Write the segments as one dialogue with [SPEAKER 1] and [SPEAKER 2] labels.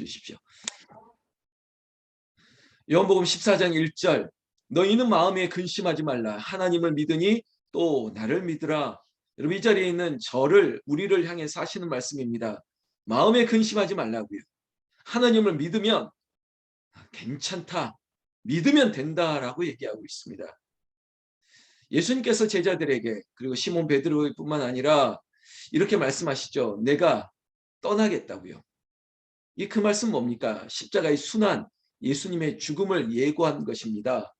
[SPEAKER 1] 주십시오. 요한복음 14장 1절 너희는 마음에 근심하지 말라. 하나님을 믿으니 또 나를 믿으라. 여러분, 이 자리에 있는 우리를 향해서 하시는 말씀입니다. 마음에 근심하지 말라고요. 하나님을 믿으면 괜찮다, 믿으면 된다라고 얘기하고 있습니다. 예수님께서 제자들에게, 그리고 시몬 베드로뿐만 아니라 이렇게 말씀하시죠. 내가 떠나겠다고요. 그 말씀 뭡니까? 십자가의 순환, 예수님의 죽음을 예고한 것입니다.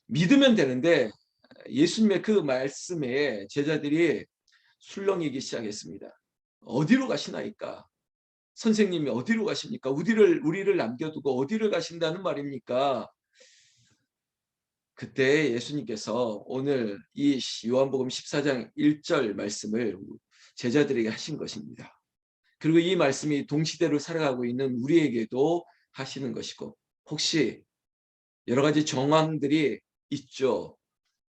[SPEAKER 1] 믿으면 되는데 예수님의 그 말씀에 제자들이 술렁이기 시작했습니다. 어디로 가시나이까? 선생님이 어디로 가십니까? 우리를 남겨두고 어디를 가신다는 말입니까? 그때 예수님께서 오늘 이 요한복음 14장 1절 말씀을 제자들에게 하신 것입니다. 그리고 이 말씀이 동시대로 살아가고 있는 우리에게도 하시는 것이고, 혹시 여러 가지 정황들이 있죠.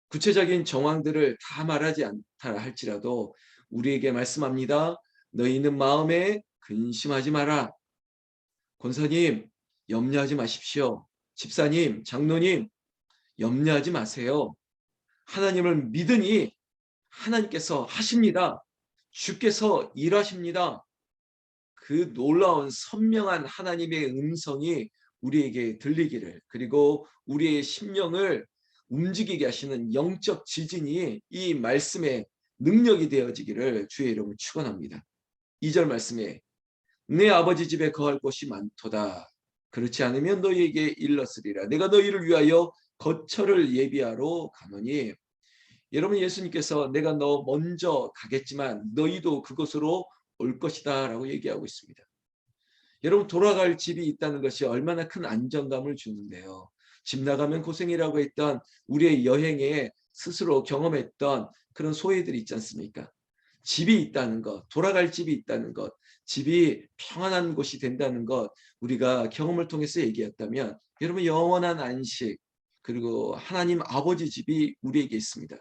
[SPEAKER 1] 구체적인 정황들을 다 말하지 않다 할지라도 우리에게 말씀합니다. 너희는 마음에 근심하지 마라. 권사님, 염려하지 마십시오. 집사님, 장로님, 염려하지 마세요. 하나님을 믿으니 하나님께서 하십니다. 주께서 일하십니다. 그 놀라운 선명한 하나님의 음성이 우리에게 들리기를, 그리고 우리의 심령을 움직이게 하시는 영적 지진이 이 말씀의 능력이 되어지기를 주의 이름으로 축원합니다. 2절 말씀에 내 아버지 집에 거할 곳이 많도다. 그렇지 않으면 너희에게 일렀으리라. 내가 너희를 위하여 거처를 예비하러 가노니. 여러분, 예수님께서 내가 너 먼저 가겠지만 너희도 그곳으로 올 것이다 라고 얘기하고 있습니다. 여러분, 돌아갈 집이 있다는 것이 얼마나 큰 안정감을 주는데요. 집 나가면 고생이라고 했던 우리의 여행에 스스로 경험했던 그런 소외들이 있지 않습니까? 집이 있다는 것, 돌아갈 집이 있다는 것, 집이 평안한 곳이 된다는 것, 우리가 경험을 통해서 얘기했다면 여러분, 영원한 안식, 그리고 하나님 아버지 집이 우리에게 있습니다.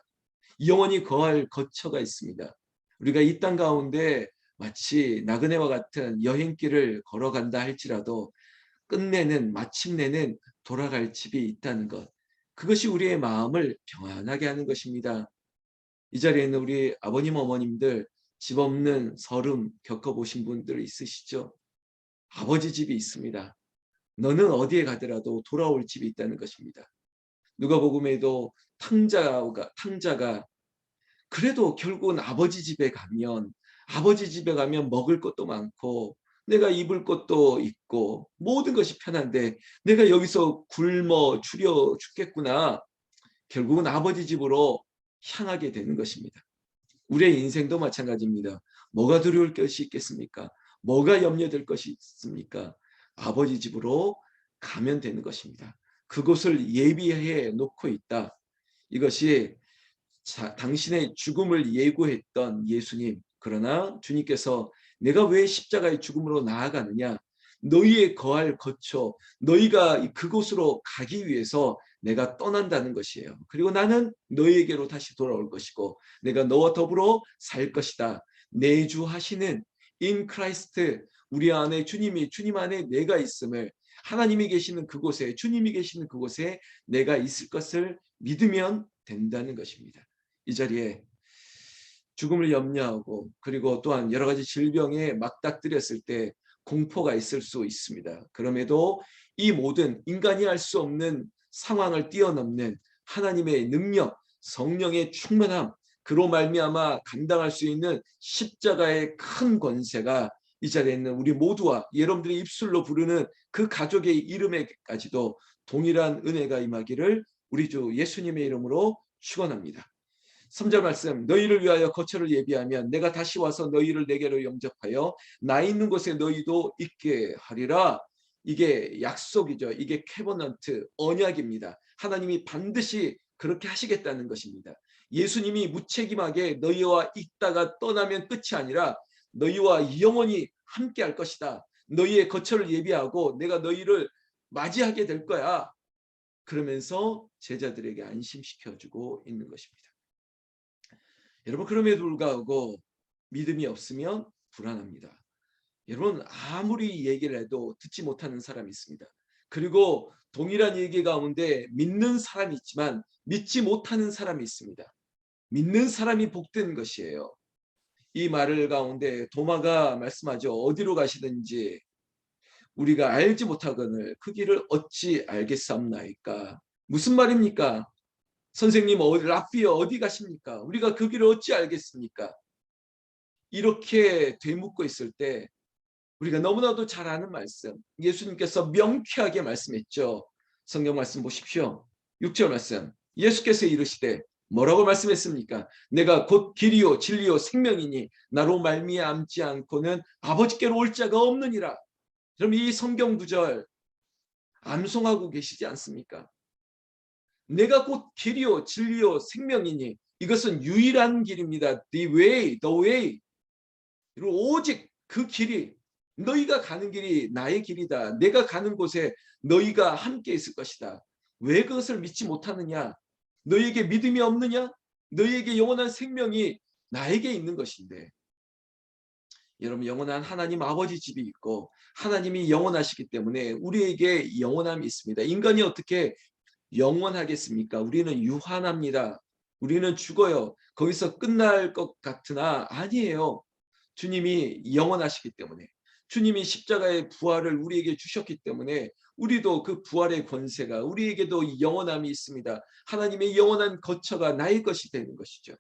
[SPEAKER 1] 영원히 거할 거처가 있습니다. 우리가 이 땅 가운데 마치 나그네와 같은 여행길을 걸어간다 할지라도 마침내는 돌아갈 집이 있다는 것, 그것이 우리의 마음을 평안하게 하는 것입니다. 이 자리에 있는 우리 아버님, 어머님들, 집 없는 서름 겪어보신 분들 있으시죠? 아버지 집이 있습니다. 너는 어디에 가더라도 돌아올 집이 있다는 것입니다. 누가복음에도 탕자가 그래도 결국은 아버지 집에 가면 먹을 것도 많고 내가 입을 것도 있고 모든 것이 편한데 내가 여기서 굶어 추려 죽겠구나. 결국은 아버지 집으로 향하게 되는 것입니다. 우리의 인생도 마찬가지입니다. 뭐가 두려울 것이 있겠습니까? 뭐가 염려될 것이 있습니까? 아버지 집으로 가면 되는 것입니다. 그곳을 예비해 놓고 있다. 이것이 당신의 죽음을 예고했던 예수님. 그러나 주님께서 내가 왜 십자가의 죽음으로 나아가느냐? 너희의 거할 거처, 너희가 그곳으로 가기 위해서 내가 떠난다는 것이에요. 그리고 나는 너희에게로 다시 돌아올 것이고 내가 너와 더불어 살 것이다. 내주하시는 in Christ, 우리 안에 주님 안에 내가 있음을, 하나님이 계시는 그곳에, 주님이 계시는 그곳에 내가 있을 것을 믿으면 된다는 것입니다. 이 자리에 죽음을 염려하고 그리고 또한 여러 가지 질병에 맞닥뜨렸을 때 공포가 있을 수 있습니다. 그럼에도 이 모든 인간이 할 수 없는 상황을 뛰어넘는 하나님의 능력, 성령의 충만함, 그로 말미암아 감당할 수 있는 십자가의 큰 권세가 이 자리에 있는 우리 모두와 여러분들의 입술로 부르는 그 가족의 이름에까지도 동일한 은혜가 임하기를 우리 주 예수님의 이름으로 축원합니다. 3절 말씀, 너희를 위하여 거처를 예비하면 내가 다시 와서 너희를 내게로 영접하여 나 있는 곳에 너희도 있게 하리라. 이게 약속이죠. 이게 캐버넌트, 언약입니다. 하나님이 반드시 그렇게 하시겠다는 것입니다. 예수님이 무책임하게 너희와 있다가 떠나면 끝이 아니라 너희와 영원히 함께 할 것이다. 너희의 거처를 예비하고 내가 너희를 맞이하게 될 거야. 그러면서 제자들에게 안심시켜주고 있는 것입니다. 여러분, 그럼에도 불구하고 믿음이 없으면 불안합니다. 여러분 아무리 얘기를 해도 듣지 못하는 사람이 있습니다. 그리고 동일한 얘기 가운데 믿는 사람이 있지만 믿지 못하는 사람이 있습니다. 믿는 사람이 복된 것이에요. 이 말을 가운데 도마가 말씀하죠. 어디로 가시든지 우리가 알지 못하거늘 그 길을 어찌 알겠사옵나이까. 무슨 말입니까? 선생님 랍비여 어디 가십니까? 우리가 그 길을 어찌 알겠습니까? 이렇게 되묻고 있을 때 우리가 너무나도 잘 아는 말씀, 예수님께서 명쾌하게 말씀했죠. 성경 말씀 보십시오. 6절 말씀. 예수께서 이르시되 뭐라고 말씀했습니까? 내가 곧 길이요 진리요 생명이니 나로 말미암지 않고는 아버지께로 올 자가 없느니라. 그럼 이 성경 구절 암송하고 계시지 않습니까? 내가 곧 길이요 진리요 생명이니 이것은 유일한 길입니다. The way, the way. 오직 그 길이 너희가 가는 길이 나의 길이다. 내가 가는 곳에 너희가 함께 있을 것이다. 왜 그것을 믿지 못하느냐? 너희에게 믿음이 없느냐? 너희에게 영원한 생명이 나에게 있는 것인데. 여러분 영원한 하나님 아버지 집이 있고 하나님이 영원하시기 때문에 우리에게 영원함이 있습니다. 인간이 어떻게 영원하겠습니까? 우리는 유한합니다. 우리는 죽어요. 거기서 끝날 것 같으나 아니에요. 주님이 영원하시기 때문에 주님이 십자가의 부활을 우리에게 주셨기 때문에 우리도 그 부활의 권세가 우리에게도 영원함이 있습니다. 하나님의 영원한 거처가 나의 것이 되는 것이죠.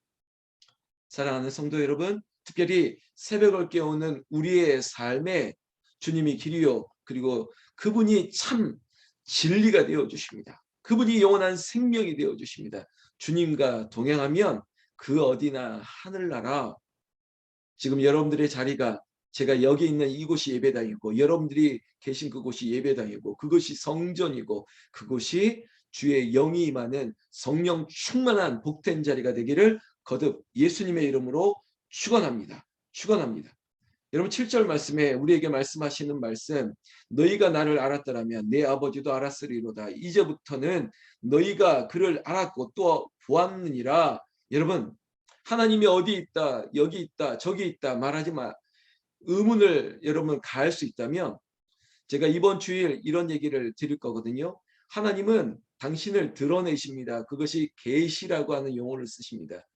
[SPEAKER 1] 사랑하는 성도 여러분, 특별히 새벽을 깨우는 우리의 삶에 주님이 길이요 그리고 그분이 참 진리가 되어 주십니다. 그분이 영원한 생명이 되어 주십니다. 주님과 동행하면 그 어디나 하늘나라. 지금 여러분들의 자리가 제가 여기 있는 이곳이 예배당이고 여러분들이 계신 그곳이 예배당이고 그것이 성전이고 그곳이 주의 영이 임하는 성령 충만한 복된 자리가 되기를 거듭 예수님의 이름으로 축원합니다. 축원합니다. 여러분 7절 말씀에 우리에게 말씀하시는 말씀 너희가 나를 알았더라면 내 아버지도 알았으리로다. 이제부터는 너희가 그를 알았고 또 보았느니라. 여러분 하나님이 어디 있다 여기 있다 저기 있다 말하지 마. 의문을 여러분 가할 수 있다면 제가 이번 주일 이런 얘기를 드릴 거거든요. 하나님은 당신을 드러내십니다. 그것이 계시라고 하는 용어를 쓰십니다.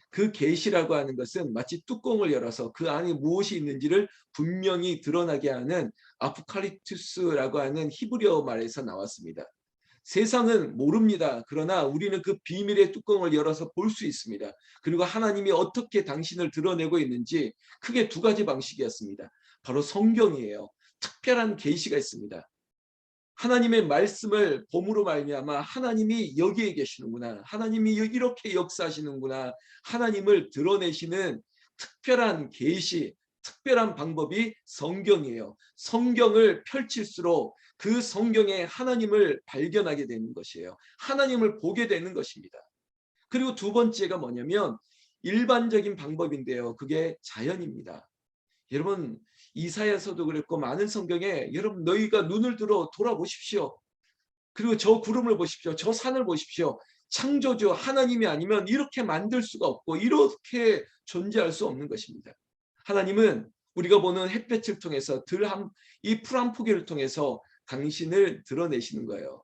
[SPEAKER 1] 그 계시라고 하는 것은 마치 뚜껑을 열어서 그 안에 무엇이 있는지를 분명히 드러나게 하는 아포칼립투스라고 하는 히브리어 말에서 나왔습니다. 세상은 모릅니다. 그러나 우리는 그 비밀의 뚜껑을 열어서 볼 수 있습니다. 그리고 하나님이 어떻게 당신을 드러내고 있는지 크게 두 가지 방식이었습니다. 바로 성경이에요. 특별한 계시가 있습니다. 하나님의 말씀을 봄으로 말미암아 하나님이 여기에 계시는구나. 하나님이 이렇게 역사하시는구나. 하나님을 드러내시는 특별한 계시, 특별한 방법이 성경이에요. 성경을 펼칠수록 그 성경에 하나님을 발견하게 되는 것이에요. 하나님을 보게 되는 것입니다. 그리고 두 번째가 뭐냐면 일반적인 방법인데요. 그게 자연입니다. 여러분 이사야서도 그랬고 많은 성경에 여러분 너희가 눈을 들어 돌아보십시오. 그리고 저 구름을 보십시오. 저 산을 보십시오. 창조주 하나님이 아니면 이렇게 만들 수가 없고 이렇게 존재할 수 없는 것입니다. 하나님은 우리가 보는 햇볕을 통해서 이 풀 한 포기를 통해서 당신을 드러내시는 거예요.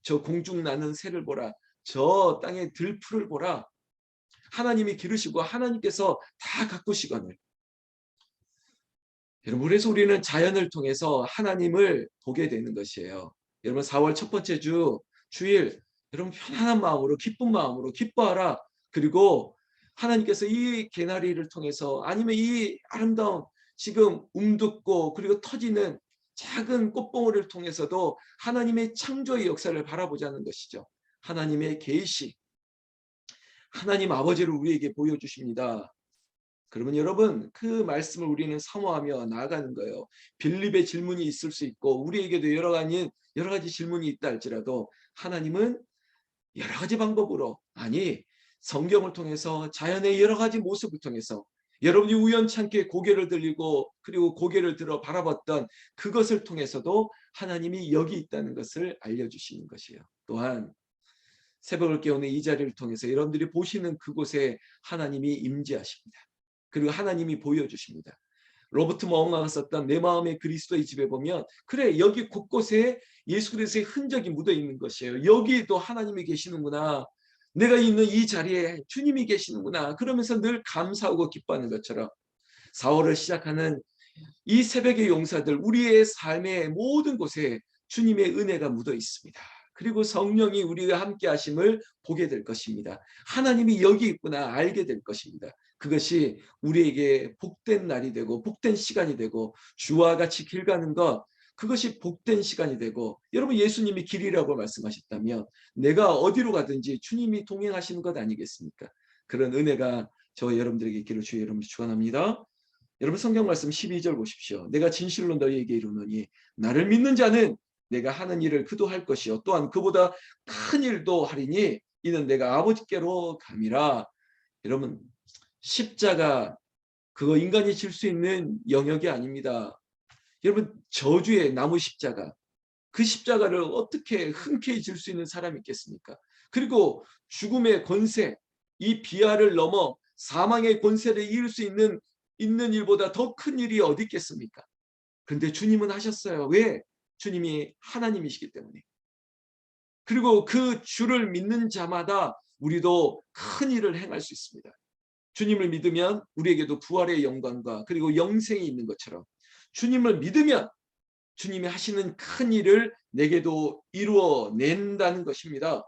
[SPEAKER 1] 저 공중 나는 새를 보라. 저 땅의 들풀을 보라. 하나님이 기르시고 하나님께서 다 가꾸시거늘. 여러분 그래서 우리는 자연을 통해서 하나님을 보게 되는 것이에요. 여러분 4월 첫 번째 주일 여러분 편안한 마음으로 기쁜 마음으로 기뻐하라. 그리고 하나님께서 이 개나리를 통해서 아니면 이 아름다운 지금 움듣고 그리고 터지는 작은 꽃봉오리를 통해서도 하나님의 창조의 역사를 바라보자는 것이죠. 하나님의 계시, 하나님 아버지를 우리에게 보여주십니다. 그러면 여러분 그 말씀을 우리는 사모하며 나아가는 거예요. 빌립의 질문이 있을 수 있고 우리에게도 여러 가지 질문이 있다 할지라도 하나님은 여러 가지 방법으로 아니 성경을 통해서 자연의 여러 가지 모습을 통해서 여러분이 우연찮게 고개를 들리고 그리고 고개를 들어 바라봤던 그것을 통해서도 하나님이 여기 있다는 것을 알려주시는 것이에요. 또한 새벽을 깨우는 이 자리를 통해서 여러분들이 보시는 그곳에 하나님이 임재하십니다. 그리고 하나님이 보여주십니다. 로버트 머엉아가 썼던 내 마음의 그리스도의 집에 보면 그래 여기 곳곳에 예수 그리스도의 흔적이 묻어 있는 것이에요. 여기도 하나님이 계시는구나. 내가 있는 이 자리에 주님이 계시는구나. 그러면서 늘 감사하고 기뻐하는 것처럼 4월을 시작하는 이 새벽의 용사들 우리의 삶의 모든 곳에 주님의 은혜가 묻어 있습니다. 그리고 성령이 우리와 함께 하심을 보게 될 것입니다. 하나님이 여기 있구나 알게 될 것입니다. 그것이 우리에게 복된 날이 되고 복된 시간이 되고 주와 같이 길 가는 것 그것이 복된 시간이 되고 여러분 예수님이 길이라고 말씀하셨다면 내가 어디로 가든지 주님이 동행하시는 것 아니겠습니까? 그런 은혜가 저와 여러분들에게 있기를 주의 이름으로 축원합니다. 여러분 성경 말씀 12절 보십시오. 내가 진실로 너희에게 이르노니 나를 믿는 자는 내가 하는 일을 그도 할 것이요 또한 그보다 큰 일도 하리니 이는 내가 아버지께로 감이라. 여러분 십자가 그거 인간이 질 수 있는 영역이 아닙니다. 여러분 저주의 나무 십자가 그 십자가를 어떻게 흔쾌히 질 수 있는 사람이 있겠습니까? 그리고 죽음의 권세 이 비아를 넘어 사망의 권세를 이을 수 있는 일보다 더 큰 일이 어디 있겠습니까? 그런데 주님은 하셨어요. 왜? 주님이 하나님이시기 때문에. 그리고 그 주를 믿는 자마다 우리도 큰 일을 행할 수 있습니다. 주님을 믿으면 우리에게도 부활의 영광과 그리고 영생이 있는 것처럼 주님을 믿으면 주님이 하시는 큰 일을 내게도 이루어낸다는 것입니다.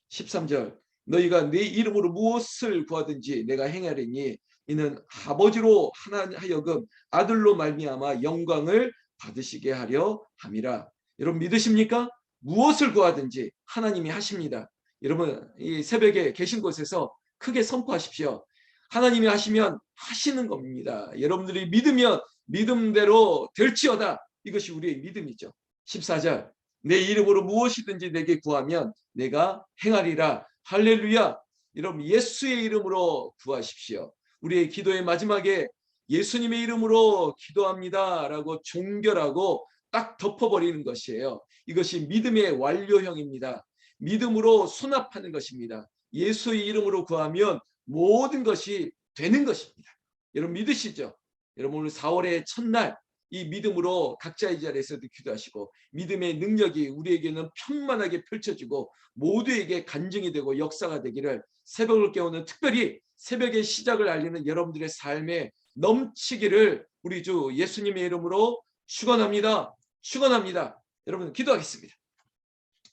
[SPEAKER 1] 13절 너희가 내 이름으로 무엇을 구하든지 내가 행하리니 이는 아버지로 하여금 아들로 말미암아 영광을 받으시게 하려 함이라. 여러분 믿으십니까? 무엇을 구하든지 하나님이 하십니다. 여러분 이 새벽에 계신 곳에서 크게 선포하십시오. 하나님이 하시면 하시는 겁니다. 여러분들이 믿으면 믿음대로 될지어다. 이것이 우리의 믿음이죠. 14절 내 이름으로 무엇이든지 내게 구하면 내가 행하리라. 할렐루야. 여러분 예수의 이름으로 구하십시오. 우리의 기도의 마지막에 예수님의 이름으로 기도합니다 라고 종결하고 딱 덮어버리는 것이에요. 이것이 믿음의 완료형입니다. 믿음으로 수납하는 것입니다. 예수의 이름으로 구하면 모든 것이 되는 것입니다. 여러분 믿으시죠? 여러분 오늘 4월의 첫날 이 믿음으로 각자의 자리에서도 기도하시고 믿음의 능력이 우리에게는 편만하게 펼쳐지고 모두에게 간증이 되고 역사가 되기를 새벽을 깨우는 특별히 새벽의 시작을 알리는 여러분들의 삶에 넘치기를 우리 주 예수님의 이름으로 축원합니다. 축원합니다. 여러분 기도하겠습니다.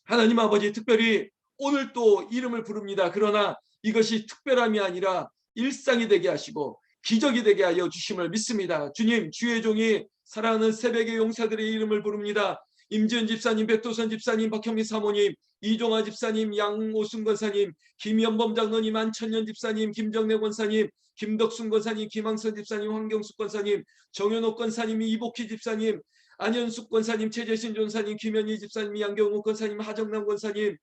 [SPEAKER 1] 하나님 아버지 특별히 오늘 또 이름을 부릅니다. 그러나 이것이 특별함이 아니라 일상이 되게 하시고 기적이 되게 하여 주심을 믿습니다. 주님 주의 종이 사랑하는 새벽의 용사들의 이름을 부릅니다. 임지은 집사님, 백도선 집사님, 박형미 사모님, 이종화 집사님, 양오순 권사님, 김연범 장로님, 안천년 집사님, 김정래 권사님, 김덕순 권사님, 김항선 집사님, 황경숙 권사님, 정현옥 권사님, 이복희 집사님, 안현숙 권사님, 최재신 전사님, 김현희 집사님, 양경욱 권사님, 하정남 권사님,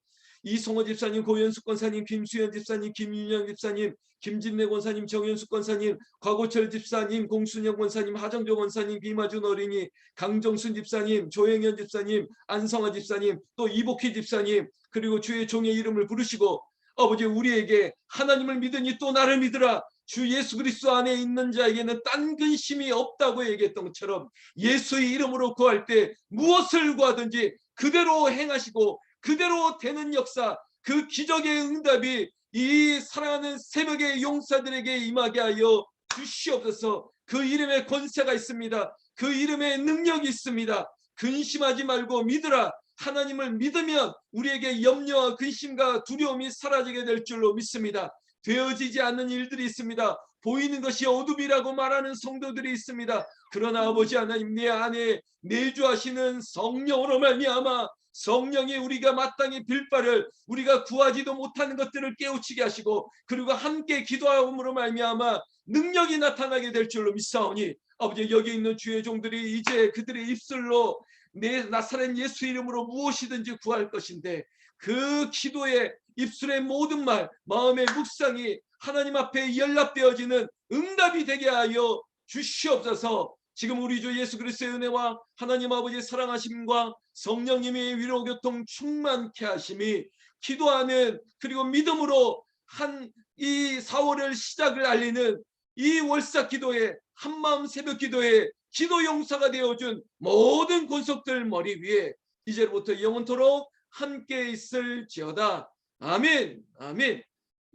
[SPEAKER 1] 이송호 집사님, 고현숙 권사님, 김수현 집사님, 김윤영 집사님, 김진래 권사님, 정현숙 권사님, 곽오철 집사님, 공순영 권사님, 하정조 권사님, 비마준 어린이, 강정순 집사님, 조영현 집사님, 안성화 집사님, 또 이복희 집사님, 그리고 주의 종의 이름을 부르시고 아버지 우리에게 하나님을 믿으니 또 나를 믿으라. 주 예수 그리스도 안에 있는 자에게는 딴 근심이 없다고 얘기했던 것처럼 예수의 이름으로 구할 때 무엇을 구하든지 그대로 행하시고 그대로 되는 역사, 그 기적의 응답이 이 사랑하는 새벽의 용사들에게 임하게 하여 주시옵소서. 그 이름에 권세가 있습니다. 그 이름에 능력이 있습니다. 근심하지 말고 믿으라. 하나님을 믿으면 우리에게 염려와 근심과 두려움이 사라지게 될 줄로 믿습니다. 되어지지 않는 일들이 있습니다. 보이는 것이 어둠이라고 말하는 성도들이 있습니다. 그러나 아버지 하나님 내 안에 내주하시는 성령으로 말미암아 성령이 우리가 마땅히 빌 바를 우리가 구하지도 못하는 것들을 깨우치게 하시고 그리고 함께 기도함으로 말미암아 능력이 나타나게 될 줄로 믿사오니 아버지 여기 있는 주의 종들이 이제 그들의 입술로 내 나사렛 예수 이름으로 무엇이든지 구할 것인데 그 기도의 입술의 모든 말 마음의 묵상이 하나님 앞에 연락되어지는 응답이 되게 하여 주시옵소서. 지금 우리 주 예수 그리스도의 은혜와 하나님 아버지의 사랑하심과 성령님의 위로교통 충만케 하심이 기도하는 그리고 믿음으로 한 이 4월을 시작을 알리는 이 월삭 기도에 한마음 새벽기도에 기도 용사가 되어준 모든 권속들 머리 위에 이제부터 영원토록 함께 있을지어다. 아멘. 아멘.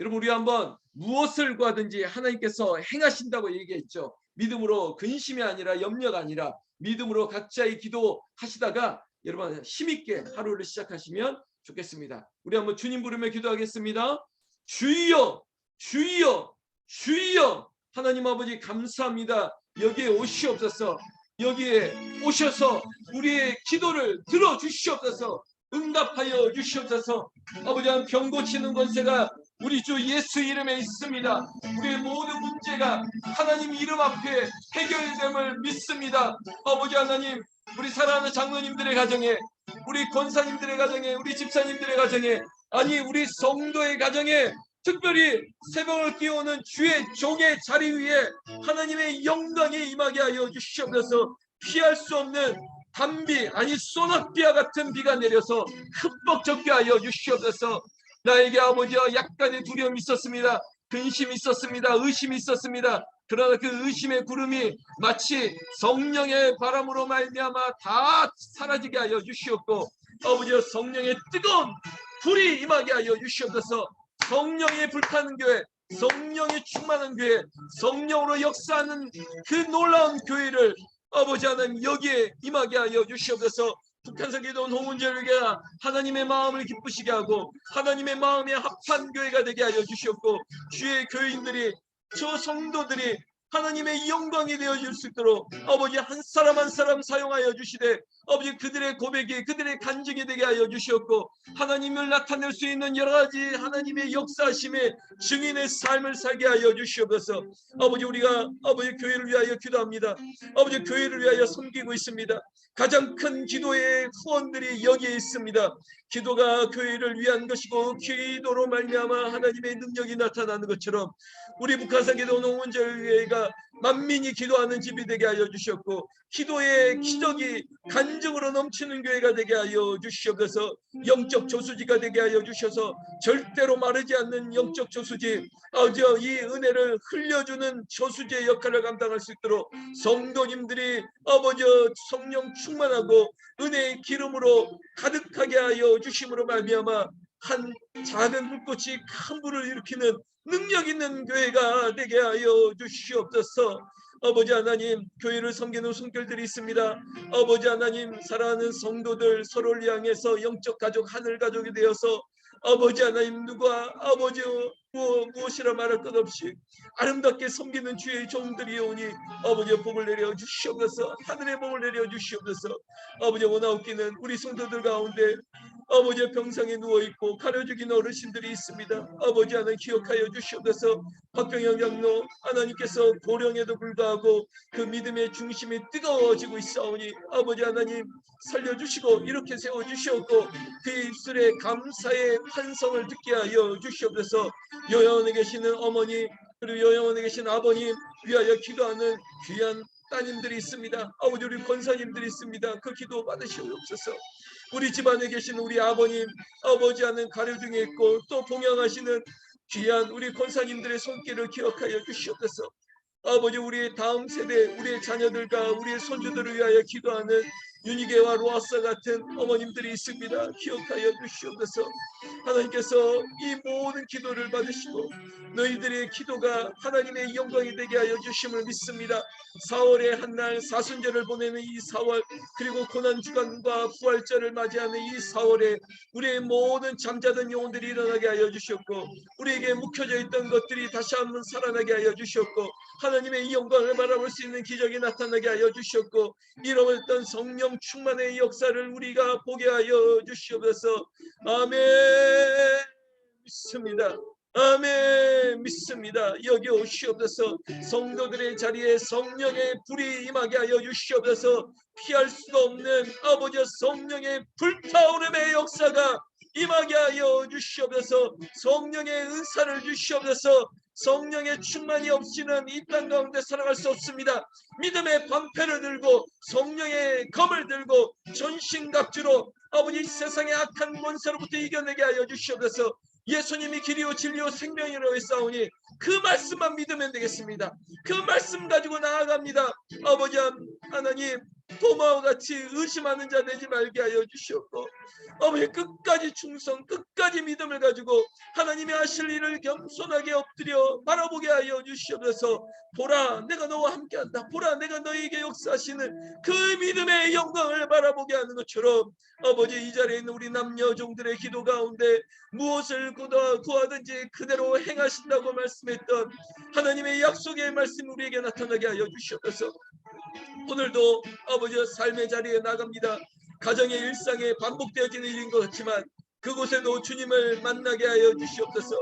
[SPEAKER 1] 여러분, 우리 한번 무엇을 구하든지 하나님께서 행하신다고 얘기했죠. 믿음으로, 근심이 아니라 염려가 아니라 믿음으로 각자의 기도하시다가 여러분 힘있게 하루를 시작하시면 좋겠습니다. 우리 한번 주님 부르며 기도하겠습니다. 주여, 주여, 주여. 하나님 아버지 감사합니다. 여기에 오시옵소서. 여기에 오셔서 우리의 기도를 들어주시옵소서. 응답하여 주시옵소서. 아버지, 병 고치는 권세가 우리 주 예수 이름에 있습니다. 우리의 모든 문제가 하나님 이름 앞에 해결됨을 믿습니다. 아버지 하나님, 우리 사랑하는 장로님들의 가정에, 우리 권사님들의 가정에, 우리 집사님들의 가정에, 아니 우리 성도의 가정에 특별히 새벽을 끼우는 주의 종의 자리 위에 하나님의 영광이 임하게 하여 주시옵소서. 피할 수 없는 단비, 아니 소낙비와 같은 비가 내려서 흠뻑 젖게 하여 주시옵소서. 나에게 아버지와 약간의 두려움이 있었습니다. 근심이 있었습니다. 의심이 있었습니다. 그러나 그 의심의 구름이 마치 성령의 바람으로 말미암아 다 사라지게 하여 주시옵고, 아버지여 성령의 뜨거운 불이 임하게 하여 주시옵소서. 성령이 불타는 교회, 성령이 충만한 교회, 성령으로 역사하는 그 놀라운 교회를 아버지 하나님 여기에 임하게 하여 주시옵소서. 북한서 기도원 홍은절교회가 하나님의 마음을 기쁘시게 하고 하나님의 마음에 합한 교회가 되게 하여 주시옵고, 주의 교인들이, 저 성도들이 하나님의 영광이 되어질 수 있도록 아버지 한 사람 한 사람 사용하여 주시되, 아버지 그들의 고백이, 그들의 간증이 되게 하여 주시옵고, 하나님을 나타낼 수 있는 여러 가지 하나님의 역사심의 증인의 삶을 살게 하여 주시옵소서. 아버지, 우리가 아버지 교회를 위하여 기도합니다. 아버지 교회를 위하여 섬기고 있습니다. 가장 큰 기도의 후원들이 여기에 있습니다. 기도가 교회를 위한 것이고 기도로 말미암아 하나님의 능력이 나타나는 것처럼 우리 북한산 기도 농원절교회가 만민이 기도하는 집이 되게 하여 주셨고, 기도의 기적이 간증으로 넘치는 교회가 되게 하여 주시옵소서. 영적 저수지가 되게 하여 주셔서 절대로 마르지 않는 영적 저수지, 이 은혜를 흘려주는 저수지의 역할을 감당할 수 있도록 성도님들이 아버지 성령 충만하고 은혜의 기름으로 가득하게 하여 주심으로 말미암아 한 작은 불꽃이 큰 불을 일으키는 능력 있는 교회가 되게 하여 주시옵소서. 아버지 하나님, 교회를 섬기는 손길들이 있습니다. 아버지 하나님, 사랑하는 성도들 서로를 향해서 영적 가족, 하늘 가족이 되어서 아버지 하나님, 누가 아버지 무엇이라 말할 것 없이 아름답게 섬기는 주의 종들이 오니 아버지의 복을 내려 주시옵소서. 하늘의 복을 내려 주시옵소서. 아버지, 원하옵기는 우리 성도들 가운데 아버지의 병상에 누워있고 가려죽인 어르신들이 있습니다. 아버지 하나님 기억하여 주시옵소서. 박병영 장로, 하나님께서 고령에도 불구하고 그 믿음의 중심이 뜨거워지고 있사오니 아버지 하나님 살려주시고 이렇게 세워주시옵고 그 입술에 감사의 환성을 듣게 하여 주시옵소서. 요양원에 계시는 어머니, 그리고 요양원에 계신 아버님 위하여 기도하는 귀한 따님들이 있습니다. 아버지, 우리 권사님들이 있습니다. 그 기도 받으시옵소서. 우리 집안에 계신 우리 아버님, 아버지 하는 가려 중에 있고 또 봉양하시는 귀한 우리 권사님들의 손길을 기억하여 주시옵소서. 아버지, 우리의 다음 세대, 우리의 자녀들과 우리의 손주들을 위하여 기도하는 유니게와 로아사 같은 어머님들이 있습니다. 기억하여 주시옵소서. 하나님께서 이 모든 기도를 받으시고 너희들의 기도가 하나님의 영광이 되게 하여 주심을 믿습니다. 4월의 한날 사순절을 보내는 이 4월, 그리고 고난주간과 부활절을 맞이하는 이 4월에 우리의 모든 잠자던 영혼들이 일어나게 하여 주셨고, 우리에게 묵혀져 있던 것들이 다시 한번 살아나게 하여 주셨고, 하나님의 이 영광을 바라볼 수 있는 기적이 나타나게 하여 주셨고, 잃어버렸던 성령 충만의 역사를 우리가 보게 하여 주시옵소서. 아멘. 믿습니다. 아멘. 믿습니다. 여기 오시옵소서. 성도들의 자리에 성령의 불이 임하게 하여 주시옵소서. 피할 수가 없는 아버지 성령의 불타오름의 역사가 임하게 하여 주시옵소서. 성령의 은사를 주시옵소서. 성령의 충만이 없이는 이 땅 가운데 살아갈 수 없습니다. 믿음의 방패를 들고 성령의 검을 들고 전신갑주로 아버지 세상의 악한 권세로부터 이겨내게 하여 주시옵소서. 예수님이 길이요 진리요 생명이라고 했사오니 그 말씀만 믿으면 되겠습니다. 그 말씀 가지고 나아갑니다. 아버지 하나님, 도마와 같이 의심하는 자 되지 말게 하여 주시옵고, 아버지 끝까지 충성, 끝까지 믿음을 가지고 하나님이 하실 일을 겸손하게 엎드려 바라보게 하여 주시옵소서. 보라, 내가 너와 함께한다. 보라, 내가 너에게 역사하시는 그 믿음의 영광을 바라보게 하는 것처럼, 아버지, 이 자리에 있는 우리 남녀 종들의 기도 가운데 무엇을 구하든지 그대로 행하신다고 말씀했던 하나님의 약속의 말씀 우리에게 나타나게 하여 주시옵소서. 오늘도 아버지 삶의 자리에 나갑니다. 가정의 일상에 반복되어지는 일인 것 같지만 그곳에도 주님을 만나게 하여 주시옵소서.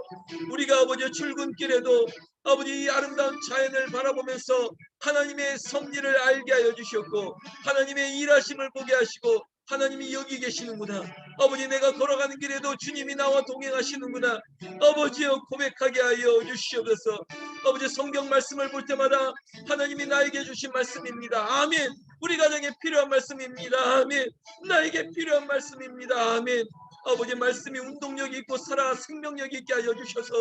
[SPEAKER 1] 우리가 아버지 출근길에도 아버지 이 아름다운 자연을 바라보면서 하나님의 섭리를 알게 하여 주시옵고, 하나님의 일하심을 보게 하시고, 하나님이 여기 계시는구나, 아버지 내가 걸어가는 길에도 주님이 나와 동행하시는구나, 아버지여 고백하게 하여 주시옵소서. 아버지 성경 말씀을 볼 때마다 하나님이 나에게 주신 말씀입니다. 아멘. 우리 가정에 필요한 말씀입니다. 아멘. 나에게 필요한 말씀입니다. 아멘. 아버지 말씀이 운동력이 있고 살아 생명력이 있게 하여 주셔서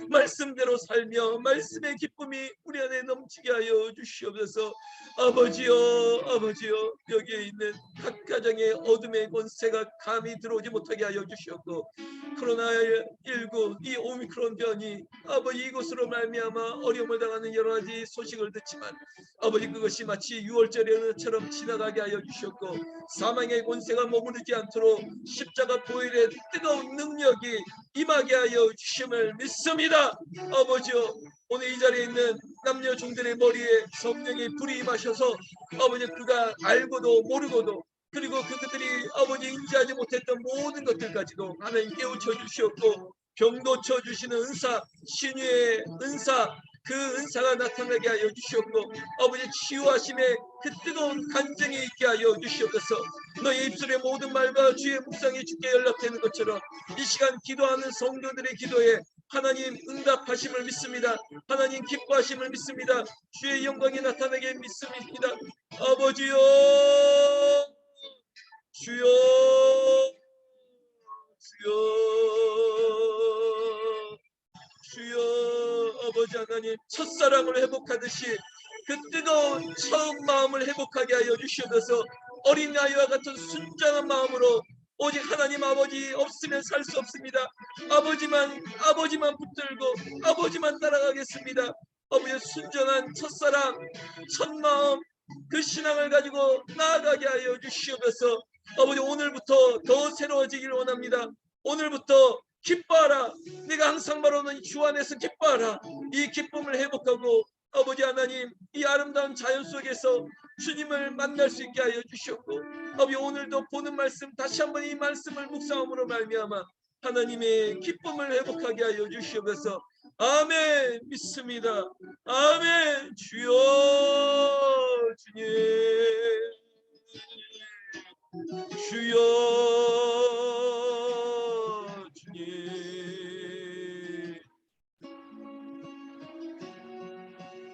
[SPEAKER 1] 말씀대로 살며 말씀의 기쁨이 우리 안에 넘치게 하여 주시옵소서. 아버지여, 아버지여, 여기에 있는 각 가정의 어둠의 권세가 감히 들어오지 못하게 하여 주시옵고, 코로나19 이 오미크론 변이 아버지 이곳으로 말미암아 어려움을 당하는 여러 가지 소식을 듣지만 아버지 그것이 마치 6월절처럼 지나가게 하여 주셨고, 사망의 권세가 머무르지 않도록 십자가 보혈의 뜨거운 능력이 임하게 하여 주심을 믿습니다. 아버지여, 오늘 이 자리에 있는 남녀 종들의 머리에 성령의 불이 임하셔서 아버지 그가 알고도 모르고도 그리고 그들이 아버지 인지하지 못했던 모든 것들까지도 하나님 깨우쳐 주시었고, 병도 쳐주시는 은사, 신유의 은사, 그 은사가 나타나게 하여 주시옵고, 아버지 치유하심의 그 뜨거운 간증이 있게 하여 주시옵소서. 너의 입술의 모든 말과 주의 묵상이 주께 연락되는 것처럼 이 시간 기도하는 성도들의 기도에 하나님 응답하심을 믿습니다. 하나님 기뻐하심을 믿습니다. 주의 영광이 나타나게 믿습니다. 아버지여, 주여, 주여, 주여. 아버지 하나님, 첫사랑을 회복하듯이 그 뜨거운 처음 마음을 회복하게 하여 주시옵소서. 어린아이와 같은 순전한 마음으로 오직 하나님 아버지 없으면 살 수 없습니다. 아버지만 붙들고 아버지만 따라가겠습니다. 아버지 순전한 첫사랑, 첫마음, 그 신앙을 가지고 나아가게 하여 주시옵소서. 아버지 오늘부터 더 새로워지기를 원합니다. 오늘부터 기뻐하라. 네가 항상 바라는 주 안에서 기뻐하라. 이 기쁨을 회복하고 아버지 하나님 이 아름다운 자연 속에서 주님을 만날 수 있게 하여 주셨고, 아버지 오늘도 보는 말씀 다시 한번 이 말씀을 묵상함으로 말미암아 하나님의 기쁨을 회복하게 하여 주시옵소서. 아멘. 믿습니다. 아멘. 주여, 주님,